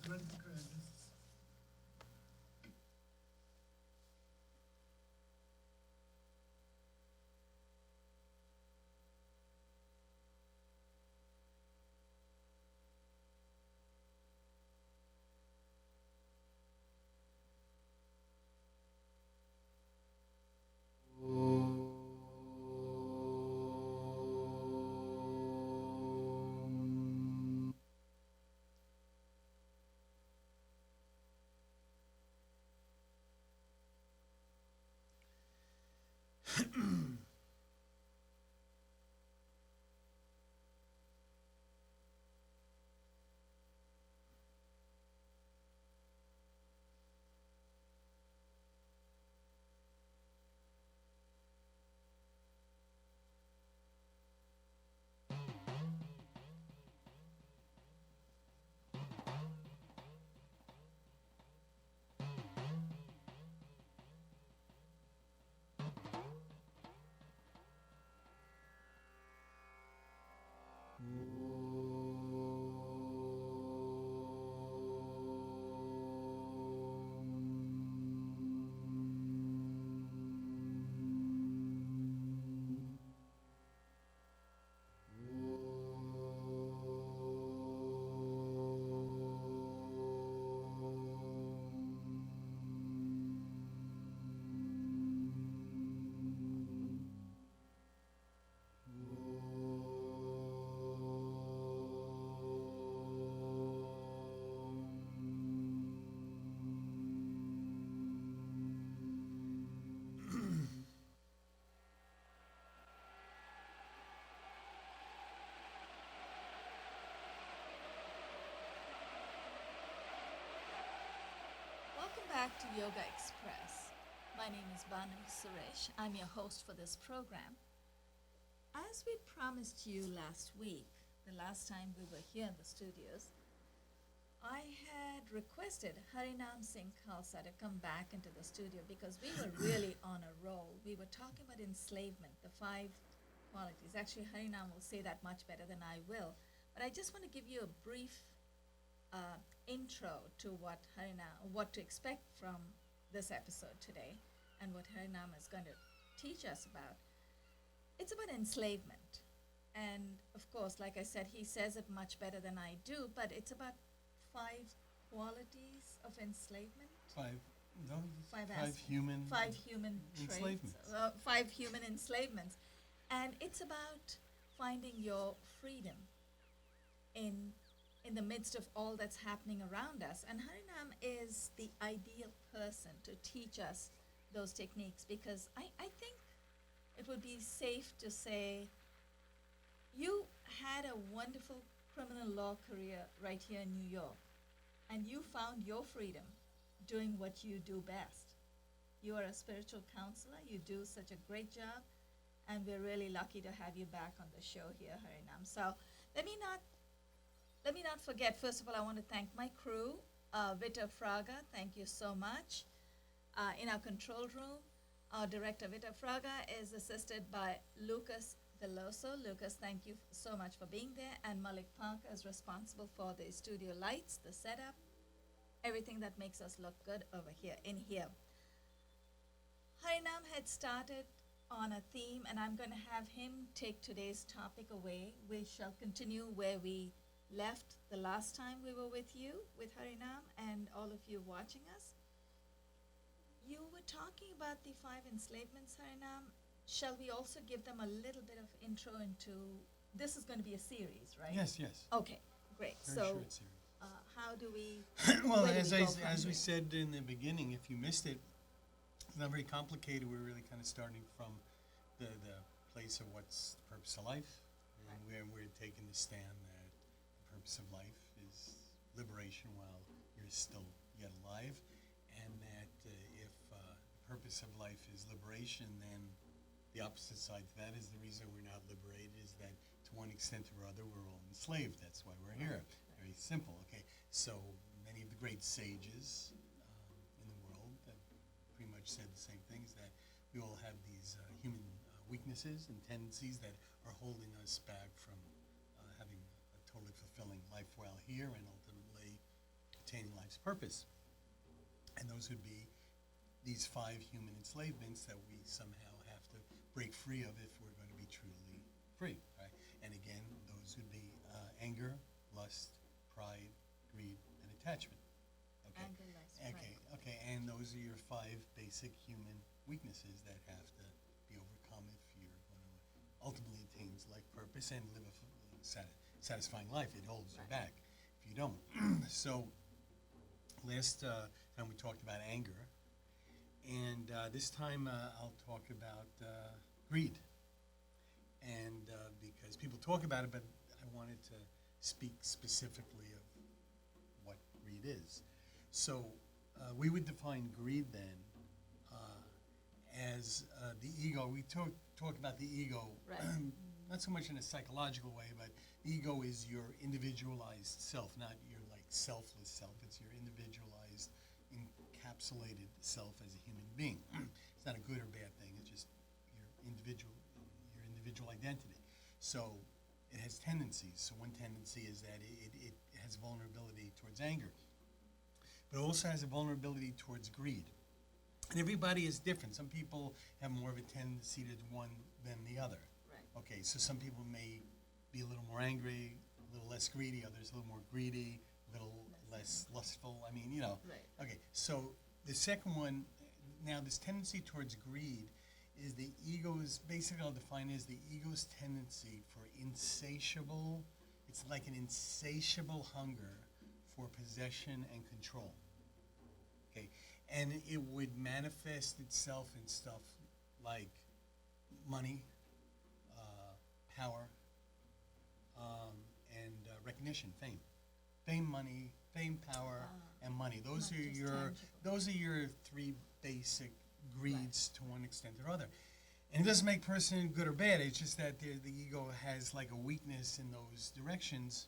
Ready to go ahead. Welcome back to Yoga Express. My name is Banu Suresh. I'm your host for this program. As we promised you last week, the last time we were here in the studios, I had requested Harinam Singh Khalsa to come back into the studio because we were really on a roll. We were talking about enslavement, the five qualities. Actually, Harinam will say that much better than I will. But I just want to give you a brief intro to what to expect from this episode today and what Harinam is going to teach us about. It's about enslavement. And of course, like I said, he says it much better than I do, but it's about five qualities of enslavement. Five, no, Five five human five human traits, enslavements. five human enslavements. And it's about finding your freedom in in the midst of all that's happening around us. And Harinam is the ideal person to teach us those techniques because I think it would be safe to say you had a wonderful criminal law career right here in New York, and you found your freedom doing what you do best. You are a spiritual counselor, you do such a great job, and we're really lucky to have you back on the show here, Harinam. So let me not let me not forget, first of all, I want to thank my crew, Vita Fraga, thank you so much. In our control room, our director, Vita Fraga, is assisted by Lucas Veloso. Lucas, thank you so much for being there. And Malik Parker is responsible for the studio lights, the setup, everything that makes us look good over here, in here. Harinam had started on a theme, and I'm going to have him take today's topic away. We shall continue where we left the last time we were with you, with Harinam, and all of you watching us. You were talking about the five enslavements, Harinam. Shall we also give them a little bit of intro into? This is going to be a series, right? Yes, yes. Okay, great. Very So, short series. how do we? Well, where do as we I go from as we here? said in the beginning, if you missed it, it's not very complicated. We're really kind of starting from the place of what's the purpose of life, and we're taking the stand that the purpose of life is liberation while you're still yet alive, and that if the purpose of life is liberation, then the opposite side to that is the reason we're not liberated is that to one extent or other we're all enslaved. That's why we're here. Very simple. Okay, so many of the great sages in the world have pretty much said the same things, that we all have these human weaknesses and tendencies that are holding us back from having a totally fulfilling life while here, and ultimately obtaining life's purpose. And those would be these 5 human enslavements that we somehow have to break free of if we're going to be truly free, right? And again, those would be anger, lust, pride, greed, and attachment. Okay. Anger, lust, Okay, pride. okay, and those are your 5 basic human weaknesses that have to be overcome if you're going to ultimately attain life purpose and live a satisfying life. It holds you Right. back if you don't. So, last time we talked about anger, and this time I'll talk about greed. And because people talk about it, but I wanted to speak specifically of what greed is. So we would define greed then as the ego. We talk about the ego, Right. not so much in a psychological way, but the ego is your individualized self, not your like selfless self. It's your individualized, encapsulated self as a human being. It's not a good or bad thing. It's just your individual identity. So it has tendencies. So one tendency is that it has vulnerability towards anger, but it also has a vulnerability towards greed. And everybody is different. Some people have more of a tendency to one than the other. Right. Okay, so some people may be a little more angry, a little less greedy, others a little more greedy, a little less lustful. I mean, Right. Okay, so the second one, now this tendency towards greed is the ego's, basically I'll define it as the ego's tendency for insatiable, it's like an insatiable hunger for possession and control. Okay, and it would manifest itself in stuff like money, power, and recognition, fame. Fame, power, and money. Those not are just your tangible. those are your 3 basic greeds to one extent or other. And it doesn't make person good or bad. It's just that the ego has like a weakness in those directions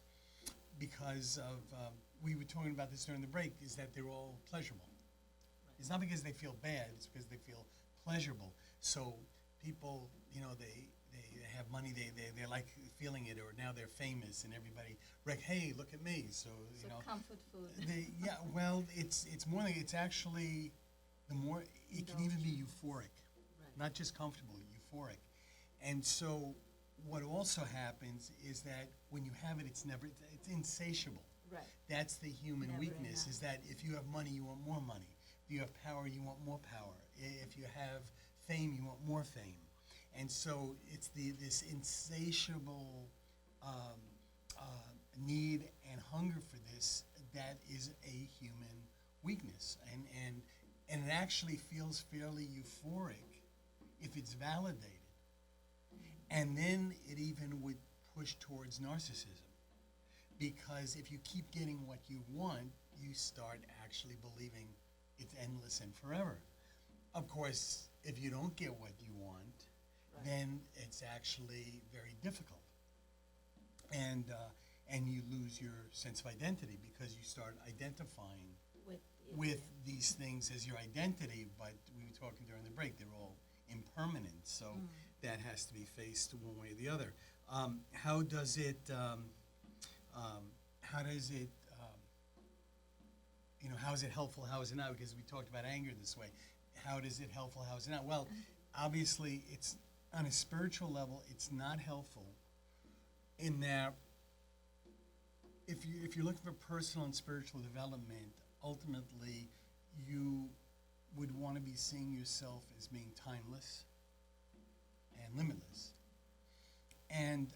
because of we were talking about this during the break. Is that they're all pleasurable. It's not because they feel bad. It's because they feel pleasurable. So people, they have money. They like feeling it, or now they're famous, and everybody, hey, look at me. So So comfort food. yeah. Well, it's more like it's actually the more it can even be euphoric, Right. not just comfortable, euphoric. And so what also happens is that when you have it, it's insatiable. Right. That's the human Never weakness, enough. is that if you have money, you want more money. If you have power, you want more power. If you have fame, you want more fame. And so it's this insatiable need and hunger for this that is a human weakness. And it actually feels fairly euphoric if it's validated. And then it even would push towards narcissism. Because if you keep getting what you want, you start actually believing it's endless and forever. Of course, if you don't get what you want, Right. then it's actually very difficult. And you lose your sense of identity because you start identifying with these things as your identity, but we were talking during the break, they're all impermanent, so that has to be faced one way or the other. How does it how is it helpful, how is it not? Because we talked about anger this way. How is it helpful, how is it not? Well, obviously, it's on a spiritual level, it's not helpful in that if you're looking for personal and spiritual development, ultimately, you would want to be seeing yourself as being timeless and limitless. And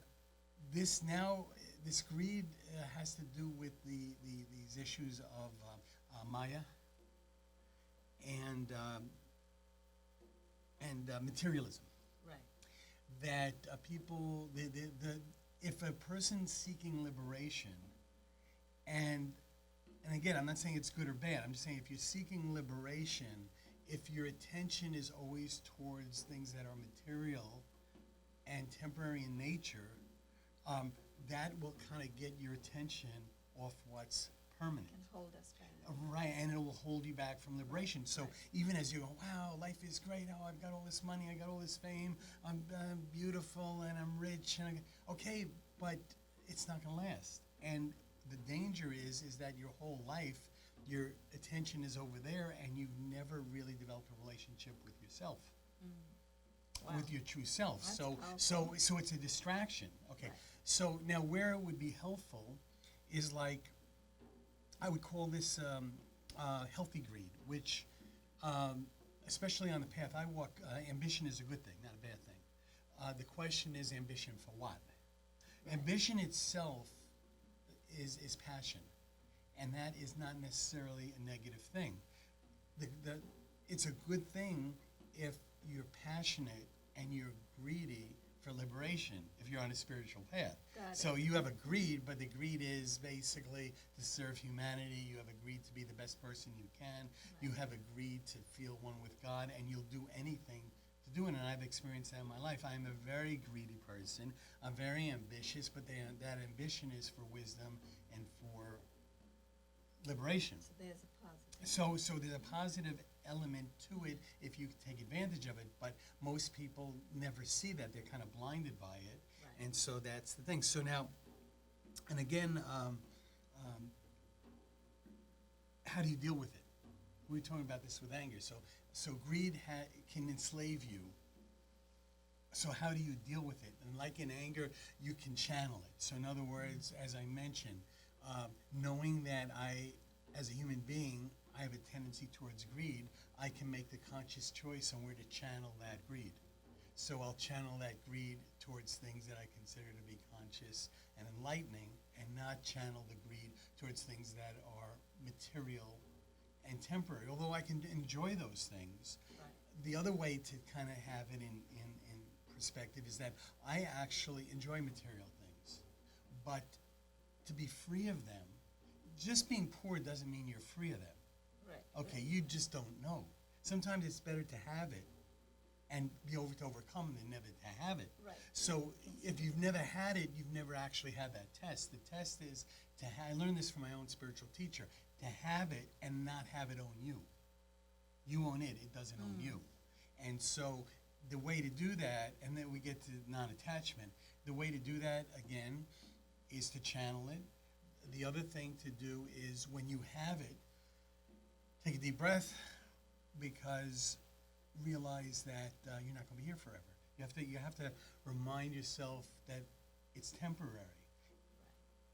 this greed has to do with these issues of Maya and materialism. Right. That people, if a person's seeking liberation, and again, I'm not saying it's good or bad. I'm just saying if you're seeking liberation, if your attention is always towards things that are material and temporary in nature, that will kind of get your attention off what's permanent. Can hold us back. Right, and it will hold you back from liberation. So Right. even as you go, wow, life is great. Oh, I've got all this money. I got all this fame. I'm beautiful and I'm rich. And but it's not going to last. And the danger is that your whole life your attention is over there, and you've never really developed a relationship with yourself, Wow. with your true self. That's So it's a distraction. Okay. Right. So now, where it would be helpful is like, I would call this healthy greed, which, especially on the path I walk, ambition is a good thing, not a bad thing. The question is, ambition for what? Right. Ambition itself is passion, and that is not necessarily a negative thing. It's a good thing if you're passionate and you're greedy for liberation, if you're on a spiritual path. Got So it. you have a greed, but the greed is basically to serve humanity. You have a greed to be the best person you can. You have a greed to feel one with God, and you'll do anything to do it. And I've experienced that in my life. I'm a very greedy person. I'm very ambitious, but that ambition is for wisdom and for liberation. So there's a positive. So there's a positive element to it if you take advantage of it, but most people never see that. They're kind of blinded by it. Right. And so that's the thing. So now, and again, how do you deal with it? We were talking about this with anger. So greed can enslave you. So how do you deal with it? And like in anger, you can channel it. So in other words, as I mentioned, knowing that as a human being, I have a tendency towards greed, I can make the conscious choice on where to channel that greed. So I'll channel that greed towards things that I consider to be conscious and enlightening, and not channel the greed towards things that are material and temporary, although I can enjoy those things. Right. The other way to kind of have it in perspective is that I actually enjoy material things, but to be free of them, just being poor doesn't mean you're free of them. Right. Okay, you just don't know. Sometimes it's better to have it and be able to overcome than never to have it. Right. So if you've never had it, you've never actually had that test. The test is I learned this from my own spiritual teacher, to have it and not have it own you. You own it, it doesn't own you. And so the way to do that, and then we get to non-attachment, the way to do that, again, is to channel it. The other thing to do is when you have it, take a deep breath, because realize that you're not going to be here forever. You have to remind yourself that it's temporary.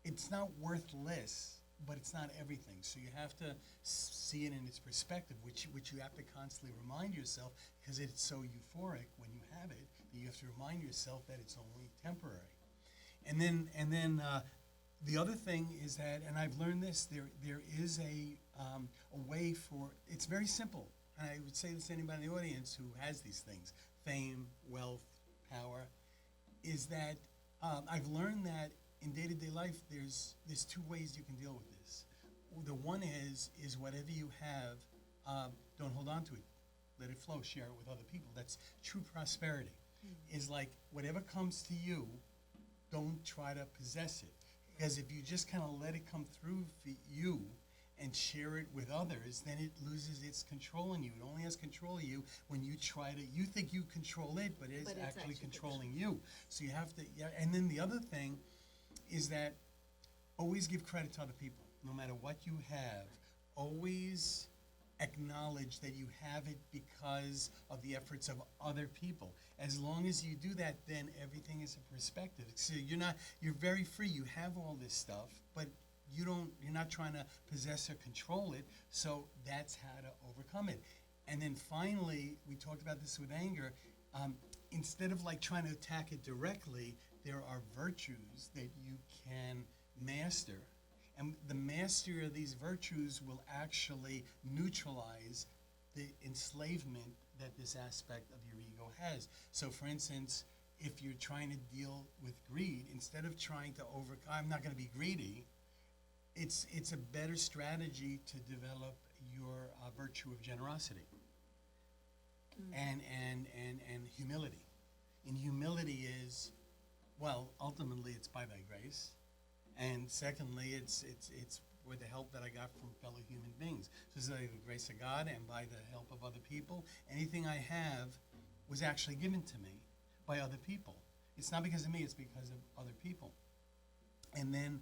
It's not worthless, but it's not everything. So you have to see it in its perspective, which you have to constantly remind yourself, because it's so euphoric when you have it that you have to remind yourself that it's only temporary. And then the other thing is that, and I've learned this, there is a way for, it's very simple, and I would say this to anybody in the audience who has these things, fame, wealth, power, is that I've learned that in day-to-day life, there's two ways you can deal with this. The one is whatever you have, don't hold on to it. Let it flow, share it with other people. That's true prosperity. Is like whatever comes to you, don't try to possess it. Because if you just kind of let it come through for you and share it with others, then it loses its control in you. It only has control of you when you try to, you think you control it, but it's actually controlling you. So you have to, and then the other thing is that always give credit to other people. No matter what you have, always acknowledge that you have it because of the efforts of other people. As long as you do that, then everything is a perspective. So you're very free. You have all this stuff, but you're not trying to possess or control it. So that's how to overcome it. And then finally, we talked about this with anger. Instead of like trying to attack it directly, there are virtues that you can master. And the mastery of these virtues will actually neutralize the enslavement that this aspect of your ego has. So for instance, if you're trying to deal with greed, instead of trying to I'm not going to be greedy, it's a better strategy to develop your virtue of generosity and humility. And humility is, well, ultimately it's by thy grace. And secondly, it's with the help that I got from fellow human beings. So it's by the grace of God and by the help of other people. Anything I have was actually given to me by other people. It's not because of me, it's because of other people. And then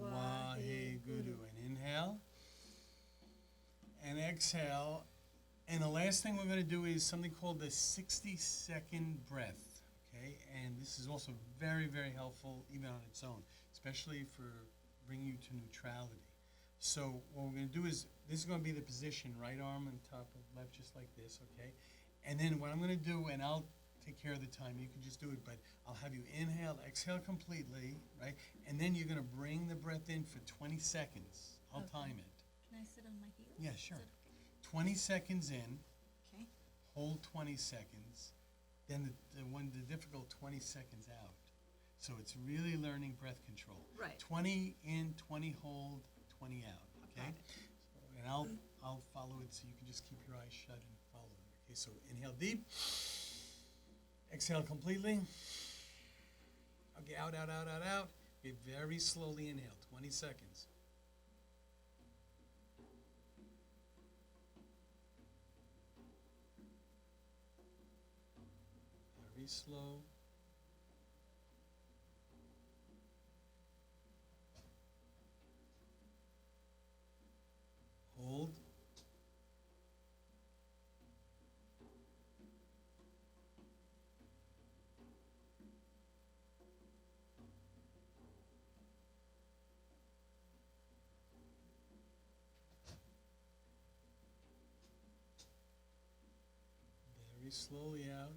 Waheguru. And inhale. And exhale. And the last thing we're going to do is something called the 60-second breath. Okay? And this is also very, very helpful even on its own, especially for bringing you to neutrality. So what we're going to do is, this is going to be the position, right arm on top of left, just like this, okay? And then what I'm going to do, and I'll take care of the time, you can just do it, but I'll have you inhale, exhale completely, right? And then you're going to bring the breath in for 20 seconds. I'll Okay. time it. Can I sit on my heels? Yeah, sure. Is that 20 seconds in, okay? hold 20 seconds, then the difficult 20 seconds out. So it's really learning breath control. Right. 20 in, 20 hold, 20 out, okay? Got it. So, and I'll follow it, so you can just keep your eyes shut and follow it. Okay, so inhale deep. Exhale completely. Okay, out, out, out, out, out. Okay, very slowly inhale, 20 seconds. Very slow. Hold. Very slowly out.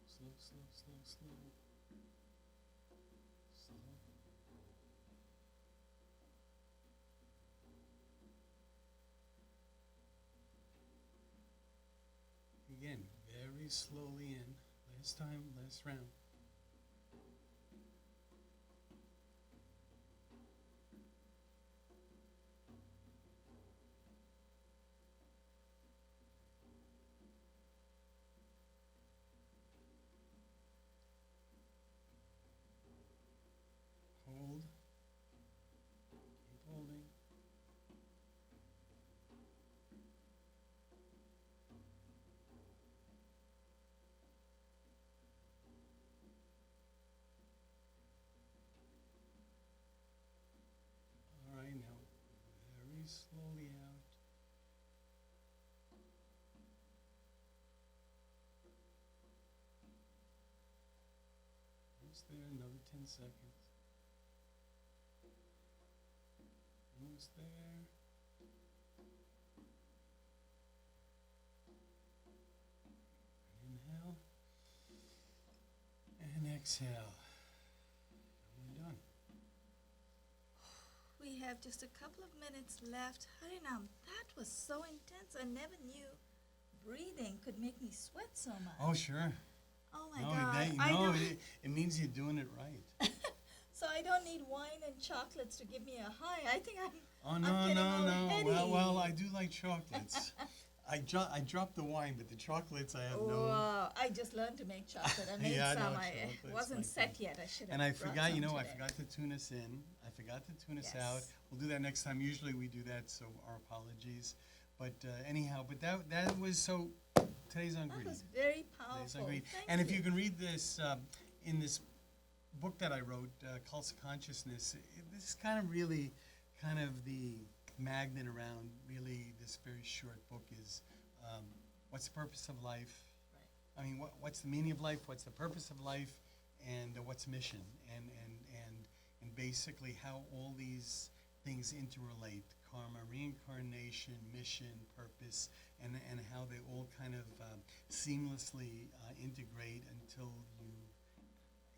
Slow, slow, slow, slow. Slow. Again, very slowly in. Last time, last round. Hold. Keep holding. All right, now very slowly out. Almost there, another 10 seconds. Almost there. Inhale. And exhale. And we're done. We have just a couple of minutes left. Harinam, that was so intense. I never knew breathing could make me sweat so much. Oh, sure. Oh my No, God. no, I know. it means you're doing it right. So I don't need wine and chocolates to give me a high. I think I'm. Oh, I'm no, getting no, all no. heady. Well, I do like chocolates. I dropped the wine, but the chocolates I have no. Wow, I just learned to make chocolate. I made Yeah, I know, some. chocolate's It wasn't my set thing. yet. I should have. And I brought forgot, some I today. forgot to tune us in. I forgot to tune us Yes. out. We'll do that next time. Usually we do that, so our apologies. But anyhow, but that was so. Today's on That green. was very Today's on powerful. green. Thank And if you you can read this in this book that I wrote, Cults of Consciousness, this is kind of really kind of the magnet around really this very short book is what's the purpose of life? Right. I mean, what's the meaning of life? What's the purpose of life? And what's mission? And basically how all these things interrelate: karma, reincarnation, mission, purpose, and how they all kind of seamlessly integrate until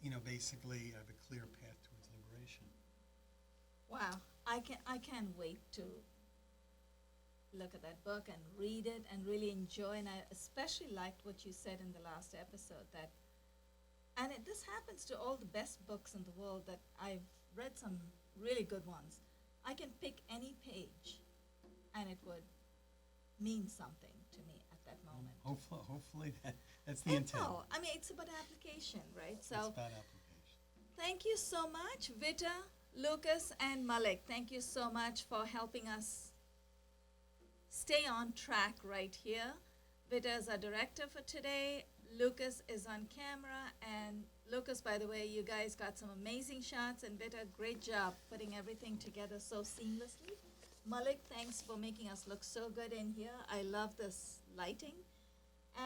you basically have a clear path towards liberation. Wow, I can't wait to look at that book and read it and really enjoy. And I especially liked what you said in the last episode that, and this happens to all the best books in the world that I've read some really good ones. I can pick any page, and it would mean something to me at that moment. Hopefully that's the And intent. no, I mean it's about application, right? It's So about application. thank you so much, Vita, Lucas, and Malik. Thank you so much for helping us stay on track right here. Vita is our director for today. Lucas is on camera, and Lucas, by the way, you guys got some amazing shots, and did a great job putting everything together so seamlessly. Malik, thanks for making us look so good in here. I love this lighting.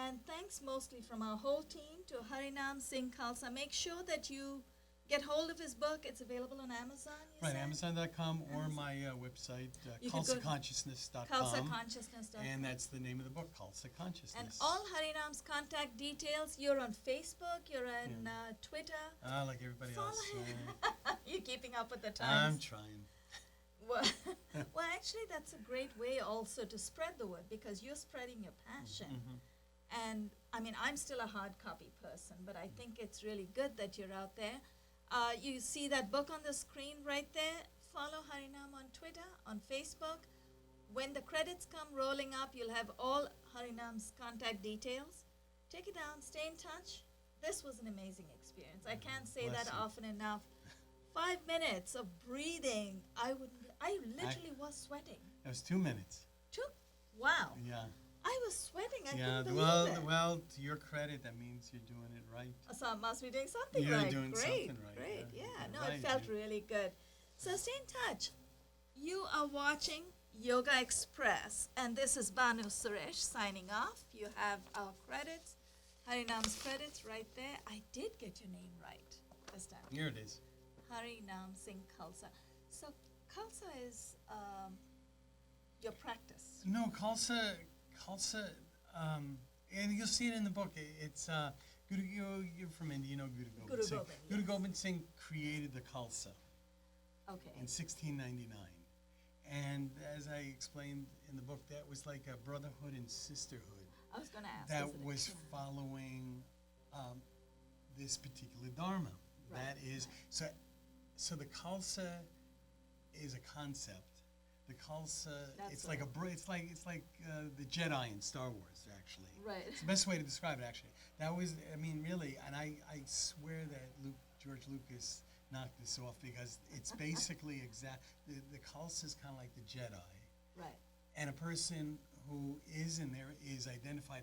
And thanks mostly from our whole team to Harinam Singh Khalsa. Make sure that you get hold of his book. It's available on Amazon, you Right, said? Amazon.com or Amazon. my website, You could go- KhalsaConsciousness.com. KhalsaConsciousness.com. And that's the name of the book, Khalsa Consciousness. And all Harinam's contact details, you're on Facebook, you're on Twitter. Like everybody Follow else. him. You're keeping up with the I'm times. trying. Well, well, actually, that's a great way also to spread the word, because you're spreading your passion. And I mean, I'm still a hard copy person, but I think it's really good that you're out there. You see that book on the screen right there. Follow Harinam on Twitter, on Facebook. When the credits come rolling up, you'll have all Harinam's contact details. Take it down, stay in touch. This was an amazing experience. I can't say Bless that you. often enough. 5 minutes of breathing. I literally was sweating. It was 2 minutes. Wow. Yeah. I was sweating. I Yeah, couldn't believe it. well, to your credit, that means you're doing it right. So I must be doing something You're right. doing Great, something right, great. yeah. Yeah, You're no, right, it felt you- really good. So stay in touch. You are watching Yoga Express, and this is Banu Suresh signing off. You have our credits, Harinam's credits right there. I did get your name right this time. Here it is. Harinam Singh Khalsa. So Khalsa is your practice. No, Khalsa, and you'll see it in the book. It's you're from India, you know Guru Gobind Guru Singh. Gobind, Guru yes. Gobind Singh created the Khalsa Okay. in 1699, and as I explained in the book, that was like a brotherhood and sisterhood I was going to ask. that is it- was yeah. following this particular dharma. Right, That is so the Khalsa is a concept. The Khalsa, That's it's like it's like the Jedi in Star Wars, actually. Right. It's the best way to describe it, actually. That was, I mean, really, and I swear that George Lucas knocked this off, because it's basically the Khalsa is kind of like the Jedi, Right. and a person who is in there is identified